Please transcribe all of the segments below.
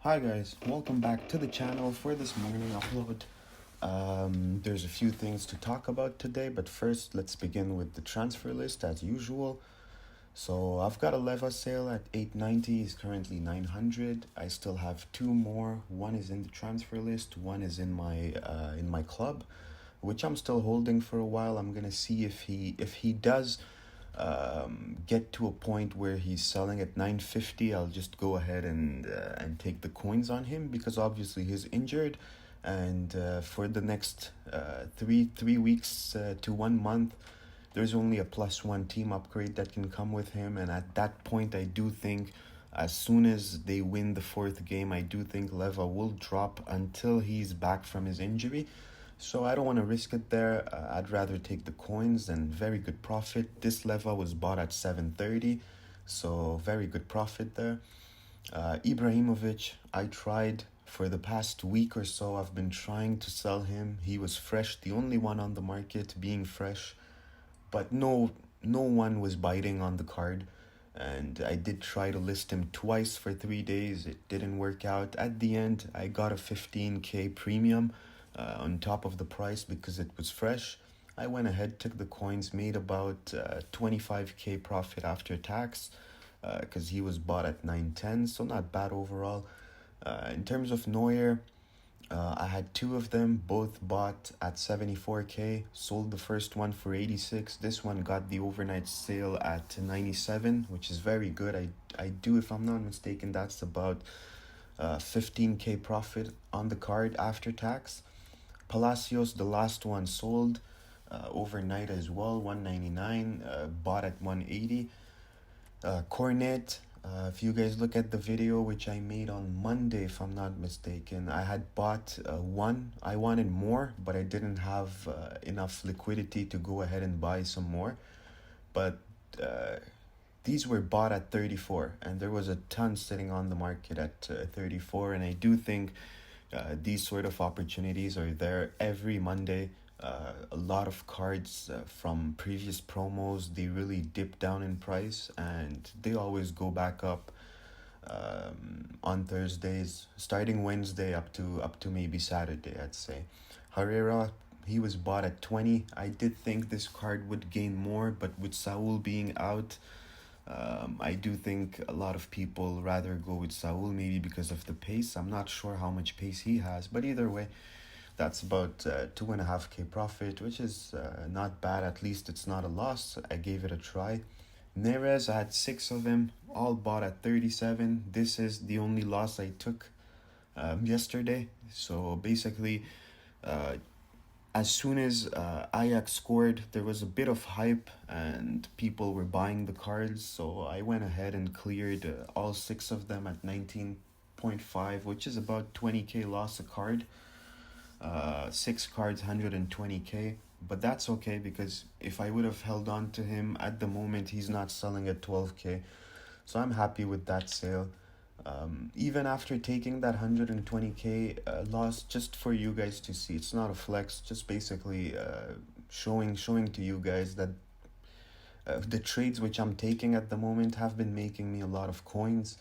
Hi guys, welcome back to the channel for this morning upload. There's a few things to talk about today, but first let's begin with the transfer list as usual. So I've got a Leva sale at 890, is currently 900. I still have two more. One is in the transfer list, one is in my club, which I'm still holding for a while. I'm gonna see if he does get to a point where he's selling at 950. I'll just go ahead and take the coins on him because obviously he's injured, and for the next three weeks to 1 month, there's only a +1 team upgrade that can come with him. And at that point, I do think as soon as they win the fourth game, I do think Leva will drop until he's back from his injury. So I don't want to risk it there. I'd rather take the coins, and very good profit. This Leva was bought at 730, so very good profit there. Ibrahimovic, I tried for the past week or so. I've been trying to sell him. He was fresh, the only one on the market being fresh, but no one was biting on the card. And I did try to list him twice for 3 days. It didn't work out. At the end, I got a 15k premium on top of the price because it was fresh. I went ahead, took the coins, made about 25k profit after tax because he was bought at 910, so not bad overall. In terms of Neuer, I had two of them, both bought at 74k. Sold the first one for 86. This one got the overnight sale at 97, which is very good. I do, if I'm not mistaken, that's about 15k profit on the card after tax. Palacios, the last one, sold overnight as well, 199, bought at 180. Cornet, if you guys look at the video which I made on Monday, if I'm not mistaken, I had bought one. I wanted more, but I didn't have enough liquidity to go ahead and buy some more. But these were bought at 34, and there was a ton sitting on the market at 34, and I do think these sort of opportunities are there every Monday. A lot of cards from previous promos, they really dip down in price, and they always go back up on Thursdays, starting Wednesday up to maybe Saturday, I'd say. Herrera, he was bought at 20. I did think this card would gain more, but with Saul being out, I do think a lot of people rather go with Saul, maybe because of the pace. I'm not sure how much pace he has, but either way, that's about 2.5k profit, which is not bad. At least it's not a loss. I gave it a try. Neres, I had 6 of them, all bought at 37. This is the only loss I took yesterday. So basically, as soon as Ajax scored, there was a bit of hype and people were buying the cards. So I went ahead and cleared all 6 of them at 19.5, which is about 20k loss a card. 6 cards, 120k. But that's okay because if I would have held on to him at the moment, he's not selling at 12k. So I'm happy with that sale. Even after taking that 120k loss, just for you guys to see, it's not a flex, just basically showing to you guys that the trades which I'm taking at the moment have been making me a lot of coins.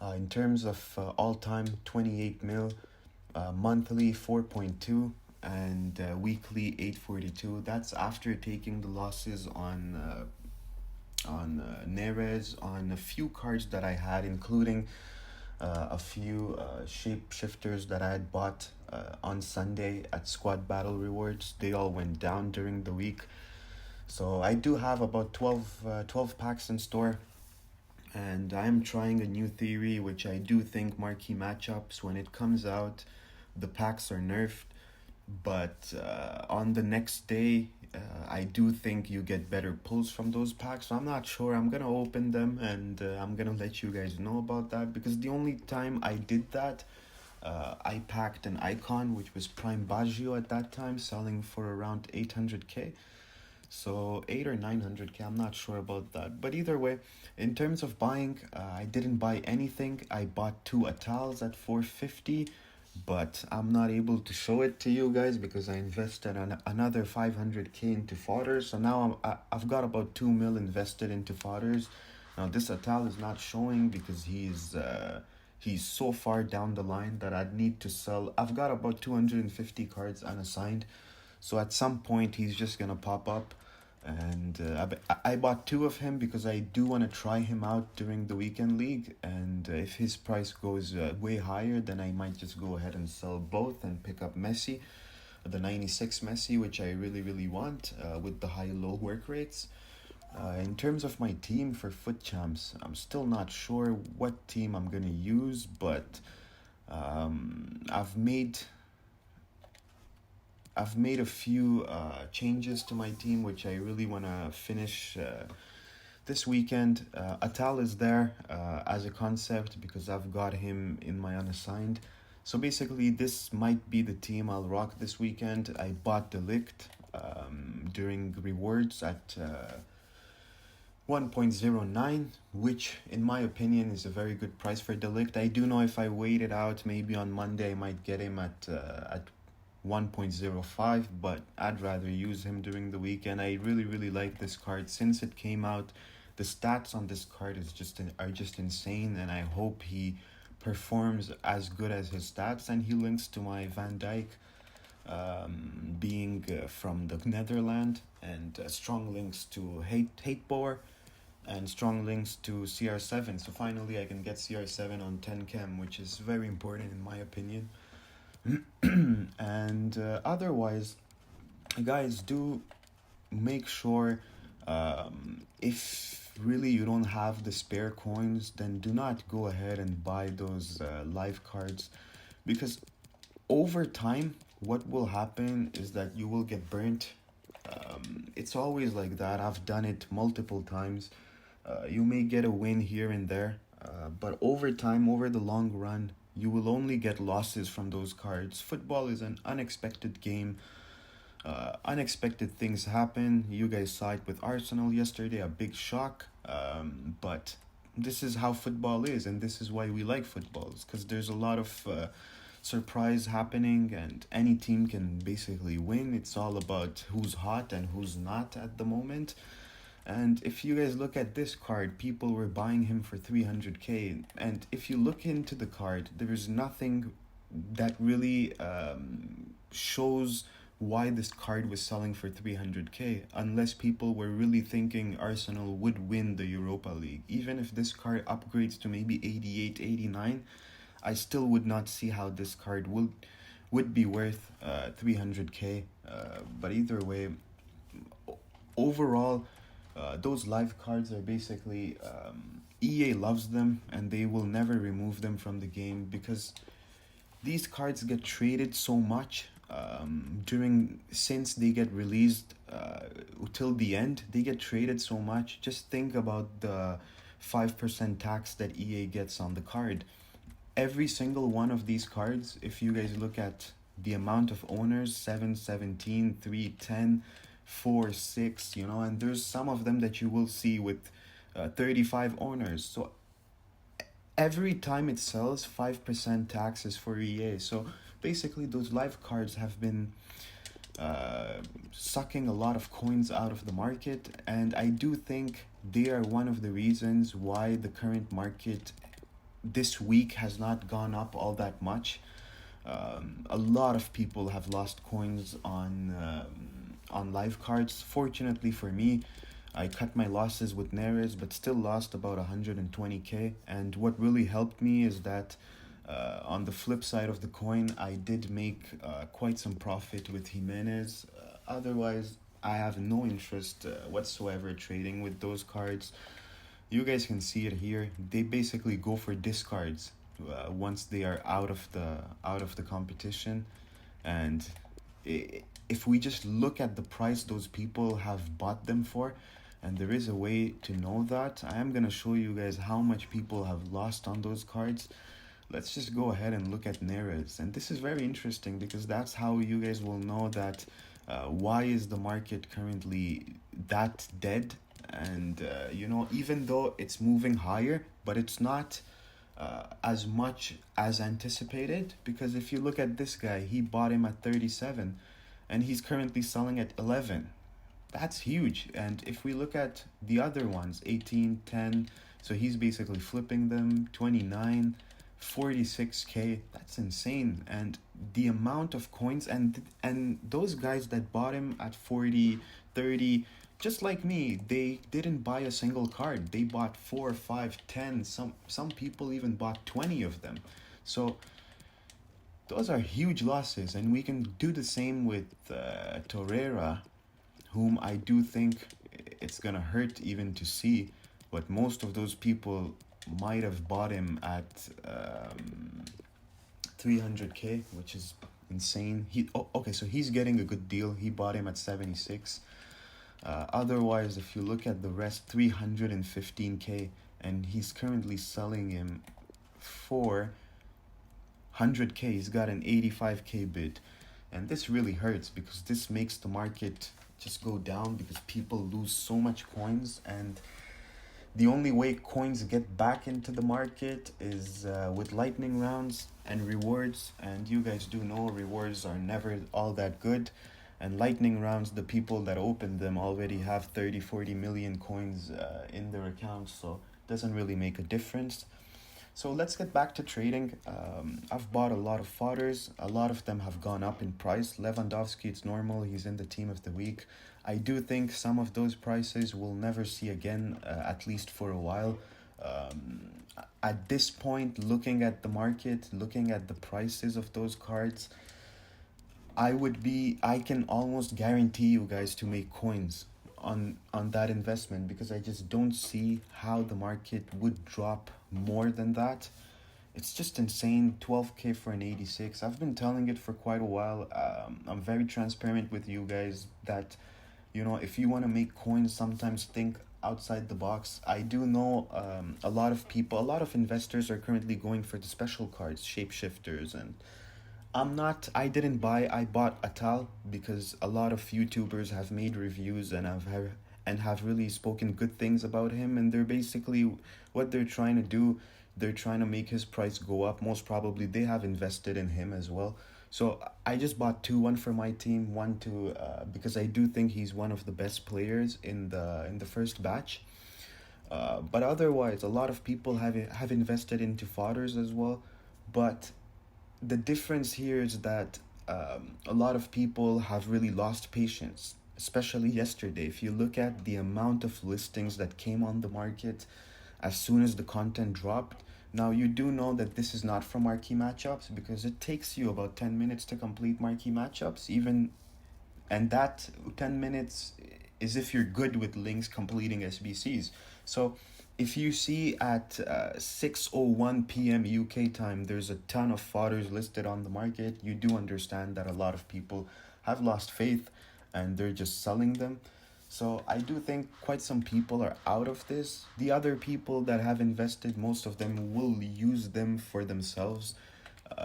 In terms of all-time, 28 mil, monthly 4.2, and weekly 842. That's after taking the losses on Neres, on a few cards that I had, including a few shapeshifters that I had bought on Sunday at Squad Battle Rewards. They all went down during the week. So I do have about 12 packs in store. And I am trying a new theory, which I do think marquee matchups, when it comes out, the packs are nerfed. But on the next day, I do think you get better pulls from those packs. So I'm not sure. I'm going to open them, and I'm going to let you guys know about that. Because the only time I did that, I packed an icon, which was Prime Baggio at that time, selling for around 800k. So 8 or 900k, I'm not sure about that. But either way, in terms of buying, I didn't buy anything. I bought 2 Atals at 450, but I'm not able to show it to you guys because I invested another 500k into fodders. So now I've got about 2 mil invested into fodders. Now this Atal is not showing because he's so far down the line that I'd need to sell. I've got about 250 cards unassigned, so at some point he's just gonna pop up. And I bought two of him because I do want to try him out during the weekend league. And if his price goes way higher, then I might just go ahead and sell both and pick up Messi, the 96 Messi, which I really, really want with the high-low work rates. In terms of my team for Foot Champs, I'm still not sure what team I'm going to use, but I've made a few changes to my team, which I really want to finish this weekend. Atal is there as a concept because I've got him in my unassigned. So basically, this might be the team I'll rock this weekend. I bought Delict during rewards at 1.09, which in my opinion is a very good price for Delict. I do know if I wait it out, maybe on Monday I might get him at 1.05, but I'd rather use him during the weekend. I really, really like this card since it came out. The stats on this card are just insane, and I hope he performs as good as his stats. And he links to my Van Dijk, being from the Netherlands, and strong links to Hateboer, and strong links to CR7. So finally I can get CR7 on 10 chem, which is very important in my opinion. And otherwise, guys, do make sure, if really you don't have the spare coins, then do not go ahead and buy those live cards, because over time what will happen is that you will get burnt. It's always like that. I've done it multiple times. You may get a win here and there, but over time, over the long run, you will only get losses from those cards. Football is an unexpected game. Unexpected things happen. You guys saw it with Arsenal yesterday, a big shock. But this is how football is, and this is why we like football, because there's a lot of surprise happening, and any team can basically win. It's all about who's hot and who's not at the moment. And if you guys look at this card, people were buying him for 300k. And if you look into the card, there is nothing that really shows why this card was selling for 300k, unless people were really thinking Arsenal would win the Europa League. Even if this card upgrades to maybe 88, 89, I still would not see how this card would be worth 300k. But either way, overall, those live cards are basically, EA loves them and they will never remove them from the game, because these cards get traded so much since they get released till the end. They get traded so much. Just think about the 5% tax that EA gets on the card. Every single one of these cards, if you guys look at the amount of owners, 717, 310, 4, 6, and there's some of them that you will see with 35 owners. So every time it sells, 5% tax is for EA. So basically those live cards have been sucking a lot of coins out of the market, and I do think they are one of the reasons why the current market this week has not gone up all that much. A lot of people have lost coins on live cards. Fortunately for me, I cut my losses with Neres, but still lost about 120k. And what really helped me is that on the flip side of the coin, I did make quite some profit with Jimenez. Otherwise, I have no interest whatsoever trading with those cards. You guys can see it here. They basically go for discards once they are out of the competition. And if we just look at the price those people have bought them for, and there is a way to know that, I am gonna show you guys how much people have lost on those cards. Let's just go ahead and look at Neres. And this is very interesting, because that's how you guys will know that why is the market currently that dead. And even though it's moving higher, but it's not as much as anticipated, because if you look at this guy, he bought him at 37 and he's currently selling at 11. That's huge. And if we look at the other ones, 18, 10, so he's basically flipping them, 29, 46K, that's insane. And the amount of coins, and those guys that bought him at 40, 30, just like me, they didn't buy a single card. They bought 4, 5, 10. Some people even bought 20 of them. So those are huge losses, and we can do the same with Torreira, whom I do think it's gonna hurt even to see, but most of those people might have bought him at 300K, which is insane. Okay, so he's getting a good deal. He bought him at 76. Otherwise, if you look at the rest, 315K, and he's currently selling him for 100K. He's got an 85K bid, and this really hurts because this makes the market just go down because people lose so much coins, and the only way coins get back into the market is with lightning rounds and rewards. And you guys do know rewards are never all that good. And lightning rounds, the people that open them already have 30, 40 million coins in their accounts. So it doesn't really make a difference. So let's get back to trading. I've bought a lot of fodders. A lot of them have gone up in price. Lewandowski, it's normal. He's in the team of the week. I do think some of those prices we'll never see again, at least for a while. At this point, looking at the market, looking at the prices of those cards, I can almost guarantee you guys to make coins on that investment, because I just don't see how the market would drop more than that. It's just insane. 12K for an 86. I've been telling it for quite a while. I'm very transparent with you guys that, if you want to make coins, sometimes think outside the box. I do know a lot of investors are currently going for the special cards, shapeshifters, and I didn't buy. I bought Atal because a lot of YouTubers have made reviews and have really spoken good things about him, and they're basically what they're trying to do. They're trying to make his price go up. Most probably they have invested in him as well. So I just bought two, one for my team, one to because I do think he's one of the best players in the first batch. But otherwise, a lot of people have invested into fodders as well. But the difference here is that a lot of people have really lost patience, especially yesterday. If you look at the amount of listings that came on the market as soon as the content dropped. Now, you do know that this is not for marquee matchups because it takes you about 10 minutes to complete marquee matchups, and that 10 minutes is if you're good with links completing SBCs. So if you see at 6:01 p.m. UK time, there's a ton of fodders listed on the market, you do understand that a lot of people have lost faith and they're just selling them. So I do think quite some people are out of this. The other people that have invested, most of them will use them for themselves.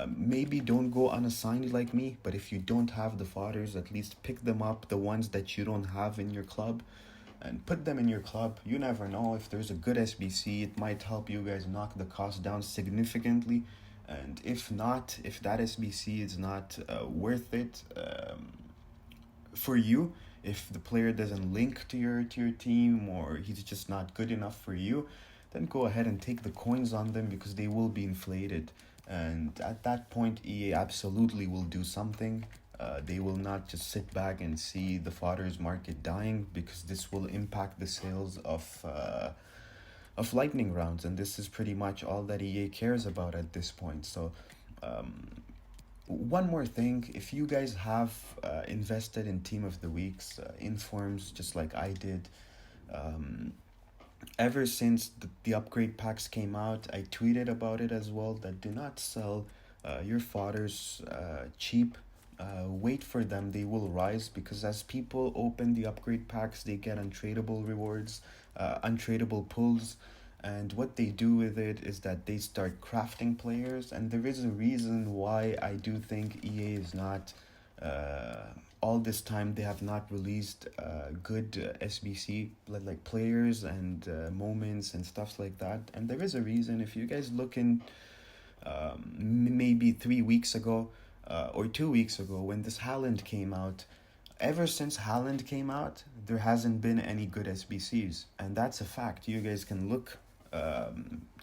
Maybe don't go unassigned like me, but if you don't have the fodders, at least pick them up, the ones that you don't have in your club, and put them in your club. You never know, if there's a good SBC, it might help you guys knock the cost down significantly. And if not, if that SBC is not worth it for you, if the player doesn't link to your team or he's just not good enough for you, then go ahead and take the coins on them because they will be inflated. And at that point, EA absolutely will do something. They will not just sit back and see the fodders market dying, because this will impact the sales of lightning rounds, and this is pretty much all that EA cares about at this point. So one more thing, if you guys have invested in Team of the Weeks, informs, just like I did, ever since the upgrade packs came out, I tweeted about it as well, that do not sell your fodders cheap. Wait for them, they will rise, because as people open the upgrade packs, they get untradeable rewards, untradeable pulls. And what they do with it is that they start crafting players. And there is a reason why I do think EA is not, all this time, they have not released good SBC, like players and moments and stuff like that. And there is a reason. If you guys look in maybe 3 weeks ago or 2 weeks ago when this Haaland came out, ever since Haaland came out, there hasn't been any good SBCs. And that's a fact. You guys can look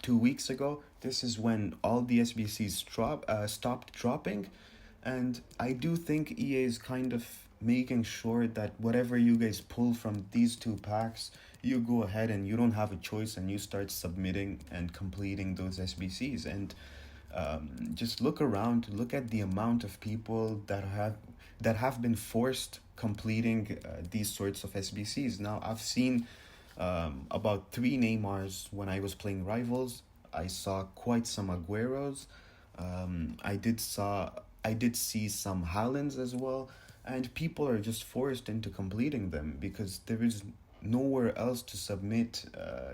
2 weeks ago, this is when all the SBCs stopped dropping. And I do think EA is kind of making sure that whatever you guys pull from these two packs, you go ahead and you don't have a choice and you start submitting and completing those SBCs. And just look around, look at the amount of people that have been forced completing these sorts of SBCs. Now, I've seen about three Neymars when I was playing Rivals. I saw quite some Agueros. I did see some Haalands as well, and people are just forced into completing them because there is nowhere else to submit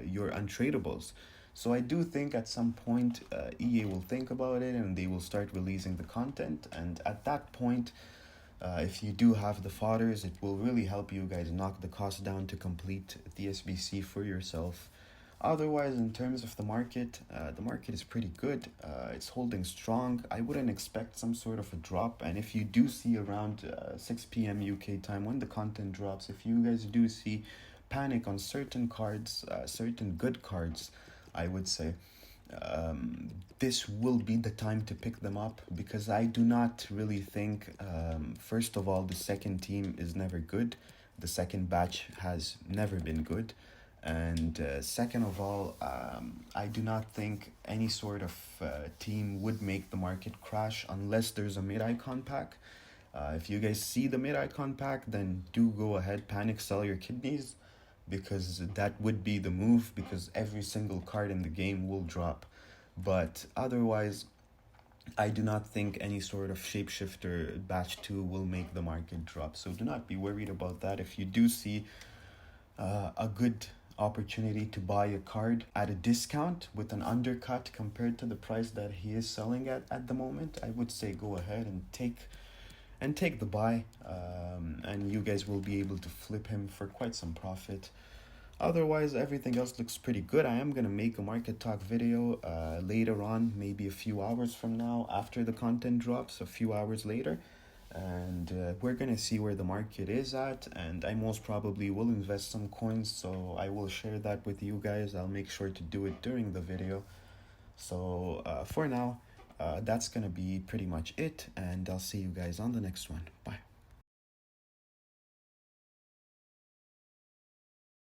your untradables. So I do think at some point EA will think about it and they will start releasing the content. And at that point, if you do have the fodders, it will really help you guys knock the cost down to complete the SBC for yourself. Otherwise, in terms of the market is pretty good. It's holding strong. I wouldn't expect some sort of a drop. And if you do see around 6 p.m. UK time when the content drops, if you guys do see panic on certain cards, certain good cards, I would say this will be the time to pick them up, because I do not really think, first of all, the second team is never good. The second batch has never been good. And second of all, I do not think any sort of team would make the market crash unless there's a mid-icon pack. If you guys see the mid-icon pack, then do go ahead, panic sell your kidneys, because that would be the move, because every single card in the game will drop. But otherwise, I do not think any sort of shapeshifter batch 2 will make the market drop. So do not be worried about that. If you do see a good opportunity to buy a card at a discount with an undercut compared to the price that he is selling at the moment, I would say go ahead and take the buy, and you guys will be able to flip him for quite some profit. Otherwise, everything else looks pretty good. I am going to make a market talk video later on, maybe a few hours from now, after the content drops, a few hours later. And we're going to see where the market is at. And I most probably will invest some coins, so I will share that with you guys. I'll make sure to do it during the video. So for now, that's going to be pretty much it. And I'll see you guys on the next one. Bye.